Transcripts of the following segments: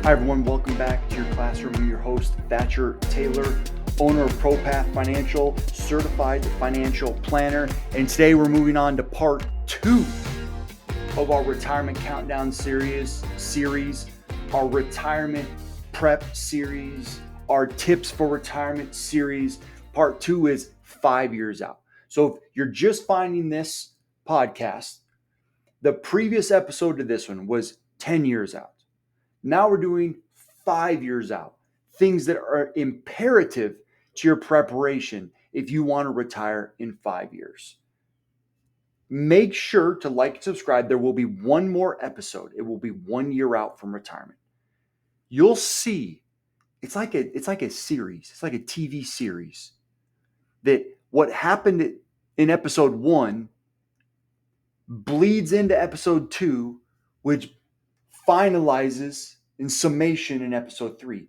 Hi everyone, welcome back to your classroom. I'm your host, Thatcher Taylor, owner of ProPath Financial, certified financial planner. And today we're moving on to part 2 of our retirement countdown series, our retirement prep series, our tips for retirement series. Part 2 is 5 years out. So if you're just finding this podcast, the previous episode to this one was 10 years out. Now we're doing 5 years out, things that are imperative to your preparation if you want to retire in 5 years. Make sure to like and subscribe. There will be one more episode. It will be 1 year out from retirement. You'll see it's like a series. It's like a TV series that what happened in episode 1 bleeds into episode 2, which finalizes in summation in episode 3.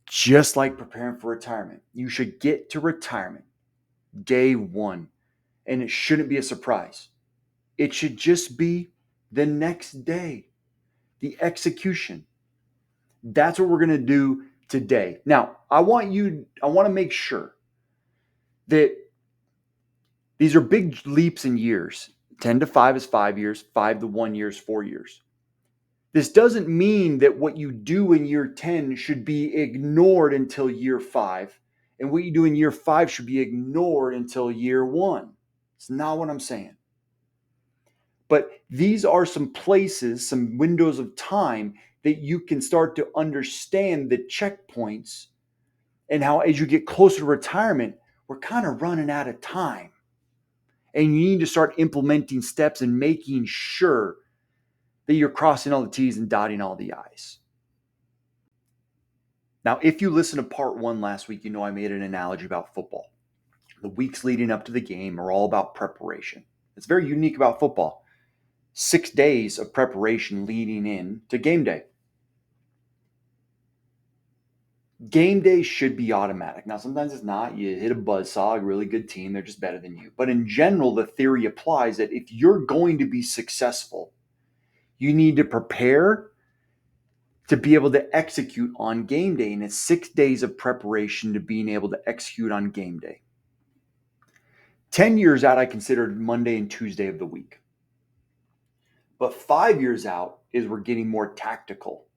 Just like preparing for retirement, you should get to retirement day 1, and it shouldn't be a surprise. It should just be the next day, the execution. That's what we're going to do today. Now, I want to make sure that these are big leaps in years. 10 to 5 is 5 years, 5 to 1 year is 4 years. This doesn't mean that what you do in year 10 should be ignored until year 5, and what you do in year 5 should be ignored until year 1. It's not what I'm saying. But these are some places, some windows of time that you can start to understand the checkpoints and how as you get closer to retirement, we're kind of running out of time. And you need to start implementing steps and making sure that you're crossing all the T's and dotting all the I's. Now, if you listened to part 1 last week, you know I made an analogy about football. The weeks leading up to the game are all about preparation. It's very unique about football. 6 days of preparation leading in to game day. Game day should be automatic. Now, sometimes it's not. You hit a buzzsaw, a really good team, they're just better than you. But in general, the theory applies that if you're going to be successful, you need to prepare to be able to execute on game day. And it's 6 days of preparation to being able to execute on game day. 10 years out, I considered Monday and Tuesday of the week. But 5 years out is we're getting more tactical.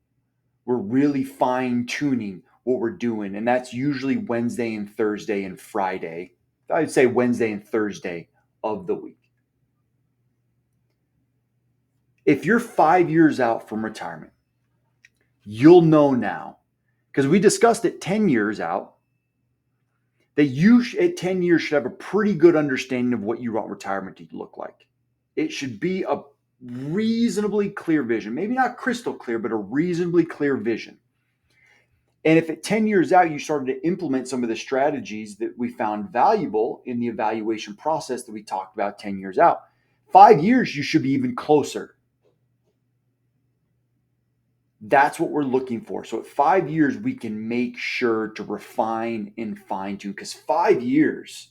We're really fine tuning what we're doing. And that's usually Wednesday and Thursday and Friday. I'd say Wednesday and Thursday of the week. If you're 5 years out from retirement, you'll know now, because we discussed it 10 years out, that you at 10 years should have a pretty good understanding of what you want retirement to look like. It should be a reasonably clear vision, maybe not crystal clear, but a reasonably clear vision. And if at 10 years out, you started to implement some of the strategies that we found valuable in the evaluation process that we talked about 10 years out, 5 years, you should be even closer. That's what we're looking for. So at 5 years, we can make sure to refine and fine tune, because 5 years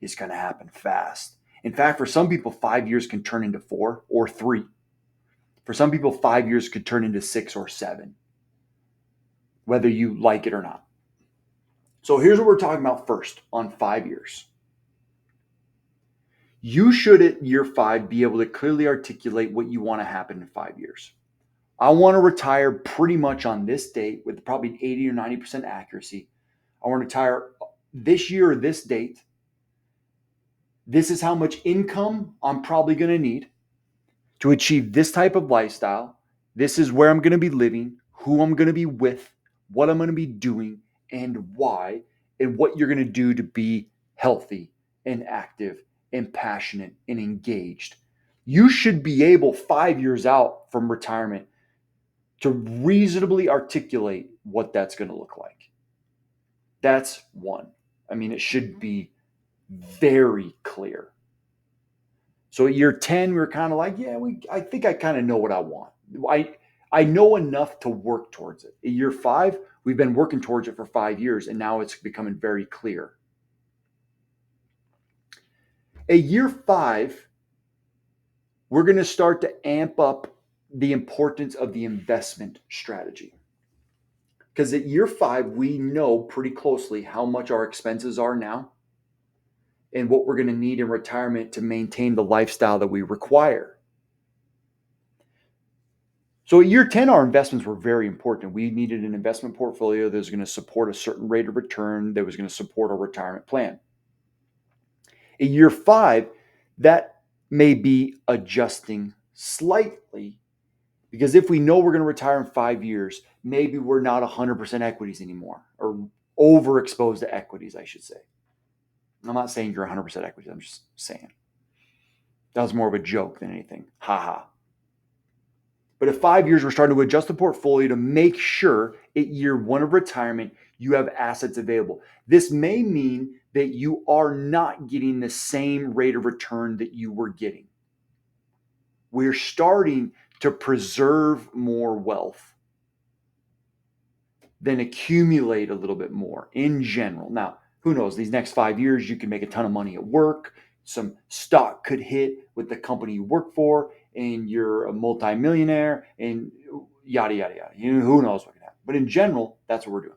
is going to happen fast. In fact, for some people, 5 years can turn into 4 or 3. For some people, 5 years could turn into 6 or 7, whether you like it or not. So here's what we're talking about first on 5 years. You should at year 5 be able to clearly articulate what you want to happen in 5 years. I want to retire pretty much on this date with probably 80 or 90% accuracy. I want to retire this year or this date. This is how much income I'm probably going to need to achieve this type of lifestyle. This is where I'm going to be living, who I'm going to be with, what I'm going to be doing, and why, and what you're going to do to be healthy and active and passionate and engaged. You should be able 5 years out from retirement to reasonably articulate what that's going to look like. That's one. I mean, it should be very clear. So at year 10, we were kind of like, I think I kind of know what I want. I know enough to work towards it. At year 5, we've been working towards it for 5 years, and now it's becoming very clear. At year 5, we're going to start to amp up the importance of the investment strategy. Because at year 5, we know pretty closely how much our expenses are now and what we're going to need in retirement to maintain the lifestyle that we require. So at year 10, our investments were very important. We needed an investment portfolio that was going to support a certain rate of return that was going to support our retirement plan. At year 5, that may be adjusting slightly because if we know we're going to retire in 5 years, maybe we're not 100% equities anymore, or overexposed to equities, I should say. I'm not saying you're 100% equities. I'm just saying. That was more of a joke than anything. Ha ha. But at 5 years, we're starting to adjust the portfolio to make sure at year 1 of retirement, you have assets available. This may mean that you are not getting the same rate of return that you were getting. We're starting to preserve more wealth than accumulate a little bit more in general. Now, who knows? These next 5 years, you can make a ton of money at work. Some stock could hit with the company you work for, and you're a multimillionaire, and yada, yada, yada. Who knows what can happen. But in general, that's what we're doing.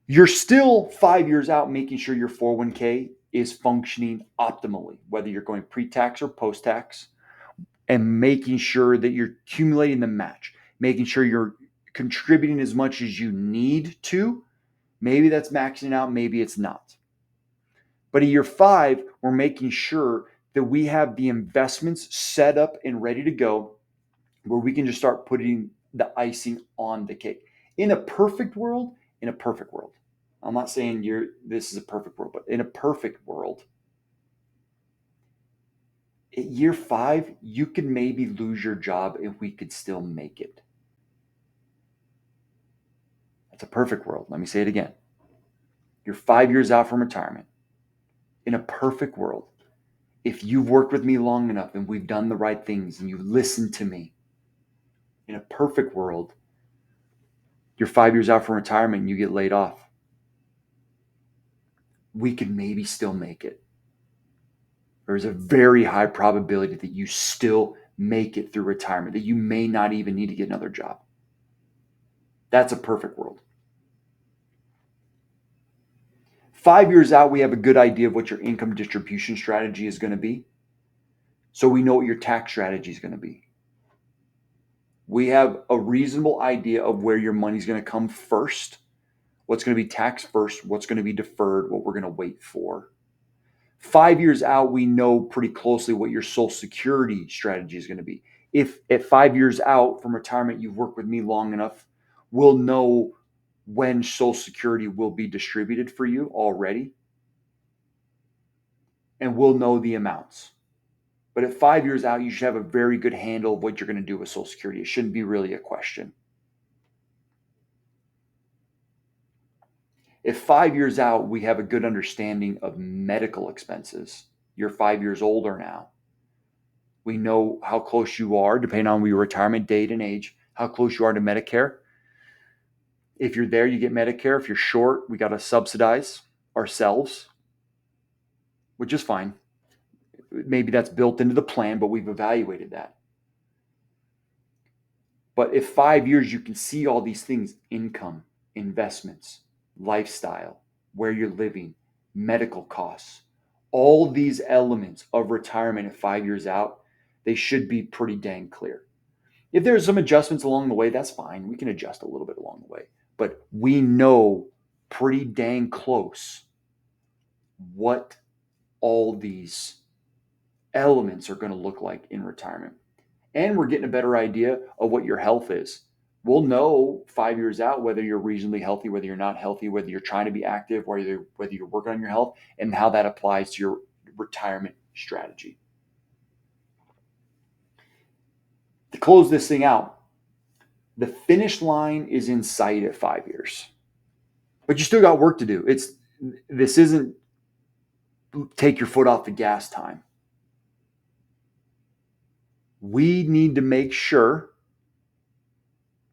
You're still 5 years out making sure your 401k is functioning optimally, whether you're going pre-tax or post-tax, and making sure that you're accumulating the match, making sure you're contributing as much as you need to. Maybe that's maxing out, maybe it's not. But at year 5, we're making sure that we have the investments set up and ready to go where we can just start putting the icing on the cake. In a perfect world, I'm not saying this is a perfect world, but in a perfect world, at year 5, you could maybe lose your job if we could still make it. That's a perfect world. Let me say it again. You're 5 years out from retirement. In a perfect world, if you've worked with me long enough and we've done the right things and you listen to me, in a perfect world, you're 5 years out from retirement and you get laid off. We could maybe still make it. There's a very high probability that you still make it through retirement, that you may not even need to get another job. That's a perfect world. 5 years out, we have a good idea of what your income distribution strategy is going to be. So we know what your tax strategy is going to be. We have a reasonable idea of where your money is going to come first, what's going to be taxed first, what's going to be deferred, what we're going to wait for. 5 years out, we know pretty closely what your Social Security strategy is going to be. If at 5 years out from retirement, you've worked with me long enough, we'll know when Social Security will be distributed for you already. And we'll know the amounts. But at 5 years out, you should have a very good handle of what you're going to do with Social Security. It shouldn't be really a question. If 5 years out, we have a good understanding of medical expenses, you're 5 years older now. We know how close you are, depending on your retirement date and age, how close you are to Medicare. If you're there, you get Medicare. If you're short, we got to subsidize ourselves, which is fine. Maybe that's built into the plan, but we've evaluated that. But if 5 years, you can see all these things: income, investments, lifestyle, where you're living, medical costs, all these elements of retirement at 5 years out, they should be pretty dang clear. If there's some adjustments along the way, that's fine. We can adjust a little bit along the way. But we know pretty dang close what all these elements are going to look like in retirement. And we're getting a better idea of what your health is. We'll know 5 years out whether you're reasonably healthy, whether you're not healthy, whether you're trying to be active, whether you're working on your health, and how that applies to your retirement strategy. To close this thing out, the finish line is in sight at 5 years. But you still got work to do. This isn't take your foot off the gas time. We need to make sure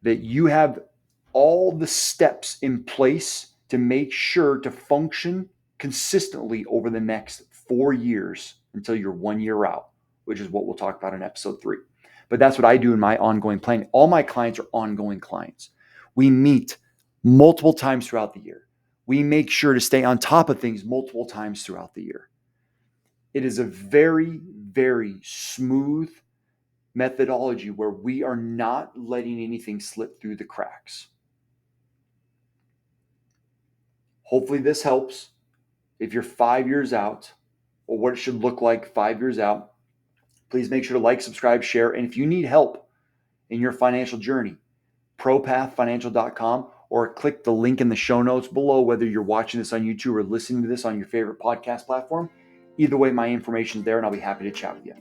that you have all the steps in place to make sure to function consistently over the next 4 years until you're 1 year out, which is what we'll talk about in episode 3. But that's what I do in my ongoing planning. All my clients are ongoing clients. We meet multiple times throughout the year. We make sure to stay on top of things multiple times throughout the year. It is a very, very smooth methodology where we are not letting anything slip through the cracks. Hopefully this helps. If you're 5 years out, or what it should look like 5 years out, please make sure to like, subscribe, share. And if you need help in your financial journey, propathfinancial.com, or click the link in the show notes below, whether you're watching this on YouTube or listening to this on your favorite podcast platform. Either way, my information is there and I'll be happy to chat with you.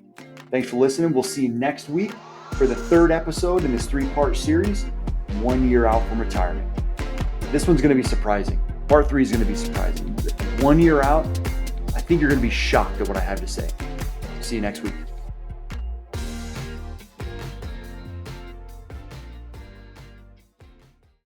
Thanks for listening. We'll see you next week for the third episode in this 3-part series, 1 year out from retirement. This one's going to be surprising. Part 3 is going to be surprising. 1 year out, I think you're going to be shocked at what I have to say. See you next week.